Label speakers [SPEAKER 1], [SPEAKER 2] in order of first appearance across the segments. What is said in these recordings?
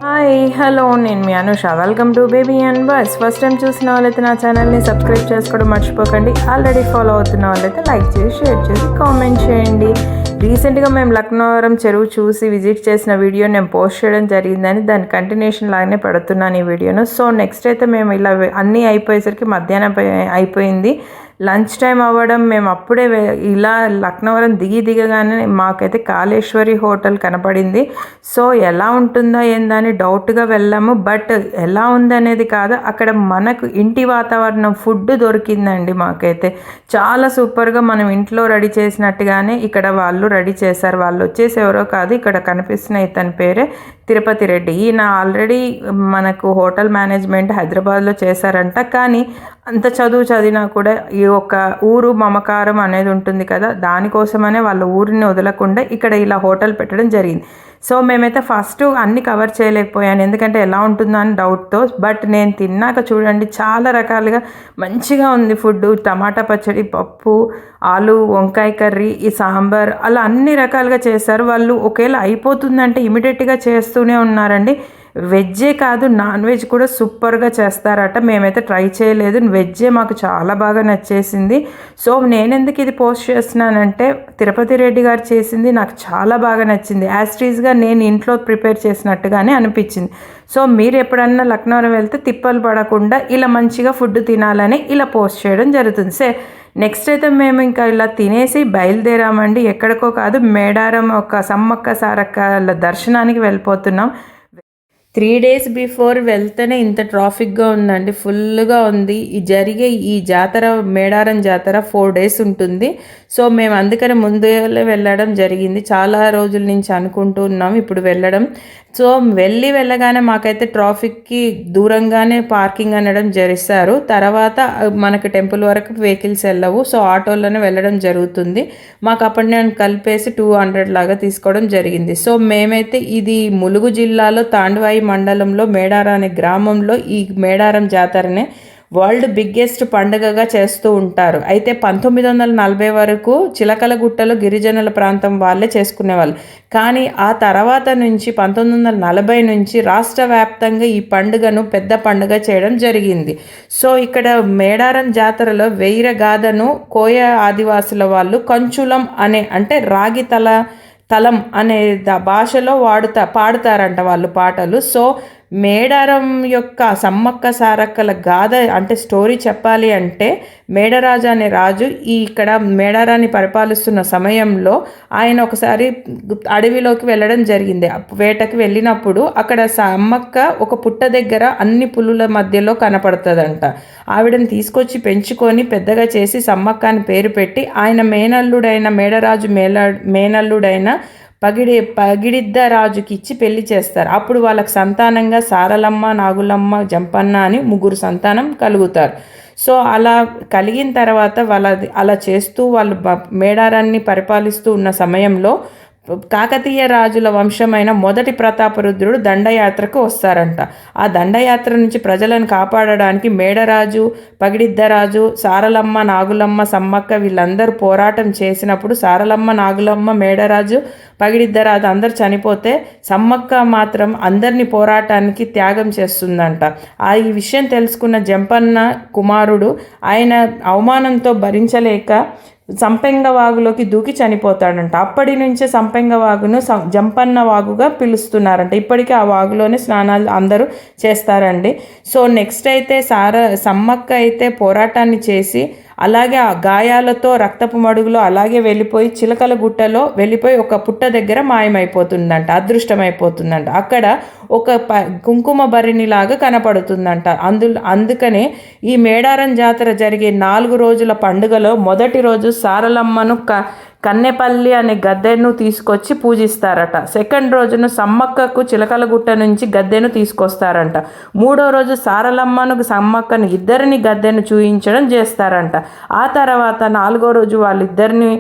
[SPEAKER 1] Hi hello నేను మీ Anusha. Welcome to baby and boys. First time చూసిన వాళ్ళైతే నా ఛానల్ని సబ్స్క్రైబ్ చేసుకోవడం మర్చిపోకండి. ఆల్రెడీ ఫాలో అవుతున్న వాళ్ళైతే లైక్ చేసి షేర్ చేసి కామెంట్ చేయండి. రీసెంట్గా మేము లక్నవరం చెరువు చూసి విజిట్ చేసిన వీడియో నేను పోస్ట్ చేయడం జరిగిందని దాని కంటిన్యూషన్ లాగానే పెడుతున్నాను ఈ వీడియోను. సో నెక్స్ట్ అయితే మేము ఇలా అన్నీ అయిపోయేసరికి మధ్యాహ్నం అయిపోయింది. లంచ్ టైం అవ్వడం, మేము అప్పుడే ఇలా లక్నవరం దిగగానే మాకైతే కాళేశ్వరి హోటల్ కనపడింది. సో ఎలా ఉంటుందో ఏందని డౌట్గా వెళ్ళాము. బట్ ఎలా ఉందనేది కాదు, అక్కడ మనకు ఇంటి వాతావరణం ఫుడ్ దొరికిందండి. మాకైతే చాలా సూపర్గా మనం ఇంట్లో రెడీ చేసినట్టుగానే ఇక్కడ వాళ్ళు రెడీ చేశారు. వాళ్ళు వచ్చేసి ఎవరో కాదు, ఇక్కడ కనిపిస్తున్న ఇతని పేరే తిరుపతి రెడ్డి. ఈయన ఆల్రెడీ మనకు హోటల్ మేనేజ్మెంట్ హైదరాబాద్లో చేశారంట. కానీ అంత చదువు చదివినా కూడా ఈ ఒక ఊరు మమకారం అనేది ఉంటుంది కదా, దానికోసమనే వాళ్ళ ఊరిని వదలకుండా ఇక్కడ ఇలా హోటల్ పెట్టడం జరిగింది. సో మేమైతే ఫస్ట్ అన్నీ కవర్ చేయలేకపోయాను, ఎందుకంటే ఎలా ఉంటుందో అని డౌట్తో. బట్ నేను తిన్నాక చూడండి, చాలా రకాలుగా మంచిగా ఉంది ఫుడ్. టమాటా పచ్చడి, పప్పు, ఆలు వంకాయ కర్రీ, ఈ సాంబార్, అలా అన్ని రకాలుగా చేశారు వాళ్ళు. ఒకవేళ అయిపోతుందంటే ఇమీడియట్గా చేస్తూనే ఉన్నారండి. వెజ్జే కాదు, నాన్ వెజ్ కూడా సూపర్గా చేస్తారట. మేమైతే ట్రై చేయలేదు, వెజ్జే మాకు చాలా బాగా నచ్చేసింది. సో నేను ఎందుకు ఇది పోస్ట్ చేస్తున్నానంటే, తిరుపతి రెడ్డి గారు చేసింది నాకు చాలా బాగా నచ్చింది. యాస్ట్రీస్గా నేను ఇంట్లో ప్రిపేర్ చేసినట్టుగానే అనిపించింది. సో మీరు ఎప్పుడన్నా లక్నవరం వెళ్తే తిప్పలు పడకుండా ఇలా మంచిగా ఫుడ్ తినాలని ఇలా పోస్ట్ చేయడం జరుగుతుంది. నెక్స్ట్ అయితే మేము ఇంకా ఇలా తినేసి బయలుదేరామండి. ఎక్కడికో కాదు, మేడారం ఒక సమ్మక్క సారక్క దర్శనానికి వెళ్ళిపోతున్నాం. 3 days బిఫోర్ వెళ్తేనే ఇంత ట్రాఫిక్గా ఉందండి, ఫుల్గా ఉంది. ఈ జాతర, మేడారం జాతర 4 days ఉంటుంది. సో మేము అందుకని ముందే వెళ్ళడం జరిగింది. చాలా రోజుల నుంచి అనుకుంటూ ఉన్నాం ఇప్పుడు వెళ్ళడం. సో వెళ్ళగానే మాకైతే ట్రాఫిక్కి దూరంగానే పార్కింగ్ అనడం జరిస్తారు. తర్వాత మనకు టెంపుల్ వరకు వెహికల్స్ వెళ్ళవు. సో ఆటోలోనే వెళ్ళడం జరుగుతుంది. మాకు అప్పుడు నేను కలిపేసి 200 లాగా తీసుకోవడం జరిగింది. సో మేమైతే ఇది ములుగు జిల్లాలో తాండవాయి మండలంలో మేడారం అనే గ్రామంలో ఈ మేడారం జాతరనే వరల్డ్ బిగ్గెస్ట్ పండుగగా చేస్తూ ఉంటారు. అయితే 1940 వరకు చిలకలగుట్టలో గిరిజనుల ప్రాంతం వాళ్ళే చేసుకునేవాళ్ళు. కానీ ఆ తర్వాత నుంచి 1940 నుంచి రాష్ట్ర వ్యాప్తంగా ఈ పండుగను పెద్ద పండుగ చేయడం జరిగింది. సో ఇక్కడ మేడారం జాతరలో వెయ్యగాథను కోయ ఆదివాసుల వాళ్ళు కంచులం అంటే రాగి తలం అనే భాషలో పాడుతారంట వాళ్ళు పాటలు. సో మేడారం యొక్క సమ్మక్క సారక్కల గాథ అంటే స్టోరీ చెప్పాలి అంటే, మేడరాజు అనే రాజు ఇక్కడ మేడారాన్ని పరిపాలిస్తున్న సమయంలో ఆయన ఒకసారి అడవిలోకి వెళ్ళడం జరిగింది. వేటకి వెళ్ళినప్పుడు అక్కడ సమ్మక్క ఒక పుట్ట దగ్గర అన్ని పులుల మధ్యలో కనపడుతుందంట. ఆవిడని తీసుకొచ్చి పెంచుకొని పెద్దగా చేసి సమ్మక్క అని పేరు పెట్టి, ఆయన మేనల్లుడైన మేడరాజు మేనల్లుడైన పగిడిద్ద రాజుకి ఇచ్చి పెళ్లి చేస్తారు. అప్పుడు వాళ్ళకి సంతానంగా సారలమ్మ, నాగులమ్మ, జంపన్న అని 3 సంతానం కలుగుతారు. సో అలా కలిగిన తర్వాత అలా చేస్తూ వాళ్ళు మేడారాన్ని పరిపాలిస్తూ ఉన్న సమయంలో కాకతీయ రాజుల వంశమైన మొదటి ప్రతాపరుద్రుడు దండయాత్రకు వస్తారంట. ఆ దండయాత్ర నుంచి ప్రజలను కాపాడడానికి మేడరాజు, పగిడిద్దరాజు, సారలమ్మ, నాగులమ్మ, సమ్మక్క వీళ్ళందరూ పోరాటం చేసినప్పుడు సారలమ్మ, నాగులమ్మ, మేడరాజు, పగిడిద్దరాజు అందరు చనిపోతే సమ్మక్క మాత్రం అందరినీ పోరాటానికి త్యాగం చేస్తుందంట. ఈ విషయం తెలుసుకున్న జంపన్న కుమారుడు ఆయన అవమానంతో భరించలేక సంపెంగ వాగులోకి దూకి చనిపోతాడంట. అప్పటి నుంచే సంపెంగ వాగును జంపన్న వాగుగా పిలుస్తున్నారంట. ఇప్పటికీ ఆ వాగులోనే స్నానాలు అందరూ చేస్తారండి. సో నెక్స్ట్ అయితే సమ్మక్క అయితే పోరాటాన్ని చేసి అలాగే ఆ గాయాలతో రక్తపు మడుగులో అలాగే వెళ్ళిపోయి చిలకల గుట్టలో వెళ్ళిపోయి ఒక పుట్ట దగ్గర మాయమైపోతుందంట, అదృష్టమైపోతుందంట. అక్కడ ఒక కుంకుమ భరిణిలాగా కనపడుతుందంట. అందుకనే ఈ మేడారం జాతర జరిగే 4 రోజుల పండుగలో మొదటి రోజు సారలమ్మను కన్నెపల్లి అనే గద్దెను తీసుకొచ్చి పూజిస్తారట. సెకండ్ రోజును సమ్మక్కకు చిలకలగుట్ట నుంచి గద్దెను తీసుకొస్తారంట. 3వ రోజు సారలమ్మను సమ్మక్కను ఇద్దరిని గద్దెను చూయించడం చేస్తారంట. ఆ తర్వాత 4వ రోజు వాళ్ళిద్దరిని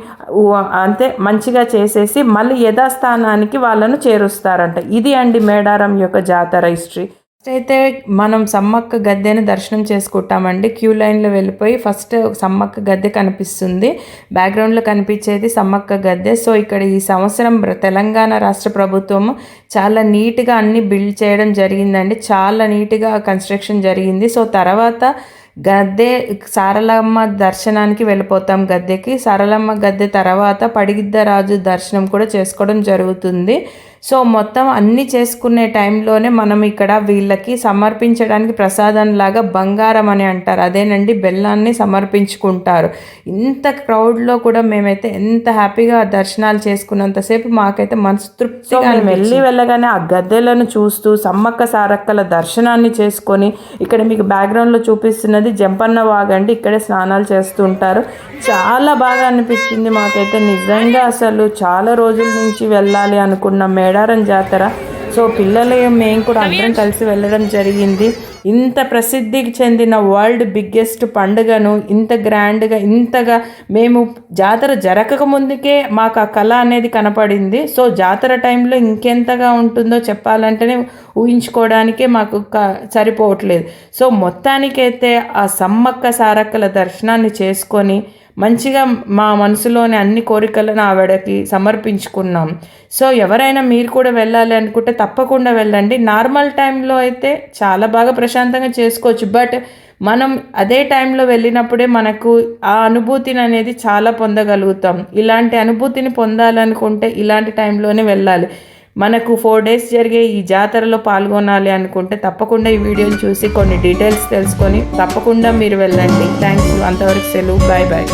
[SPEAKER 1] అంతే మంచిగా చేసేసి మళ్ళీ యథాస్థానానికి వాళ్ళను చేరుస్తారంట. ఇది అండి మేడారం యొక్క జాతర హిస్టరీ. అయితే మనం సమ్మక్క గద్దెను దర్శనం చేసుకుంటామండి. క్యూ లైన్లో వెళ్ళిపోయి ఫస్ట్ సమ్మక్క గద్దె కనిపిస్తుంది, బ్యాక్గ్రౌండ్లో కనిపించేది సమ్మక్క గద్దె. సో ఇక్కడ ఈ సంవత్సరం తెలంగాణ రాష్ట్ర ప్రభుత్వం చాలా నీట్గా అన్ని బిల్డ్ చేయడం జరిగిందండి, చాలా నీట్గా కన్స్ట్రక్షన్ జరిగింది. సో తర్వాత గద్దె సారలమ్మ దర్శనానికి వెళ్ళిపోతాం. గద్దెకి సారలమ్మ గద్దె తర్వాత పడిగిద్దరాజు దర్శనం కూడా చేసుకోవడం జరుగుతుంది. సో మొత్తం అన్నీ చేసుకునే టైంలోనే మనం ఇక్కడ వీళ్ళకి సమర్పించడానికి ప్రసాదంలాగా బంగారం అని అంటారు, అదేనండి బెల్లాన్ని సమర్పించుకుంటారు. ఇంత క్రౌడ్లో కూడా మేమైతే ఎంత హ్యాపీగా దర్శనాలు చేసుకున్నంతసేపు మాకైతే మనసు తృప్తిగా వెళ్ళగానే ఆ గద్దెలను చూస్తూ సమ్మక్క సారక్కల దర్శనాన్ని చేసుకొని, ఇక్కడ మీకు బ్యాక్గ్రౌండ్లో చూపిస్తున్నది జంపన్న వాగండి, ఇక్కడే స్నానాలు చేస్తుంటారు. చాలా బాగా అనిపించింది మాకైతే నిజంగా. అసలు చాలా రోజుల నుంచి వెళ్ళాలి అనుకున్న మేడారం జాతర. సో పిల్లలు మేము కూడా అందరం కలిసి వెళ్ళడం జరిగింది. ఇంత ప్రసిద్ధికి చెందిన వరల్డ్ బిగ్గెస్ట్ పండుగను ఇంత గ్రాండ్గా ఇంతగా మేము జాతర జరగక ముందుకే మాకు ఆ కళ అనేది కనపడింది. సో జాతర టైంలో ఇంకెంతగా ఉంటుందో చెప్పాలంటేనే ఊహించుకోవడానికే మాకు సరిపోవట్లేదు. సో మొత్తానికైతే ఆ సమ్మక్క సారక్కల దర్శనాన్ని చేసుకొని మంచిగా మా మనసులోని అన్ని కోరికలను ఆవిడకి సమర్పించుకున్నాం. సో ఎవరైనా మీరు కూడా వెళ్ళాలి అనుకుంటే తప్పకుండా వెళ్ళండి. నార్మల్ టైంలో అయితే చాలా బాగా ప్రశాంతంగా చేసుకోవచ్చు, బట్ మనం అదే టైంలో వెళ్ళినప్పుడే మనకు ఆ అనుభూతిని అనేది చాలా పొందగలుగుతాం. ఇలాంటి అనుభూతిని పొందాలనుకుంటే ఇలాంటి టైంలోనే వెళ్ళాలి. మనకు 4 days జరిగే ఈ జాతరలో పాల్గొనాలి అనుకుంటే తప్పకుండా ఈ వీడియోని చూసి కొన్ని డీటెయిల్స్ తెలుసుకొని తప్పకుండా మీరు వెళ్ళండి. Thank you. అంతవరకు సెలవు. Bye bye.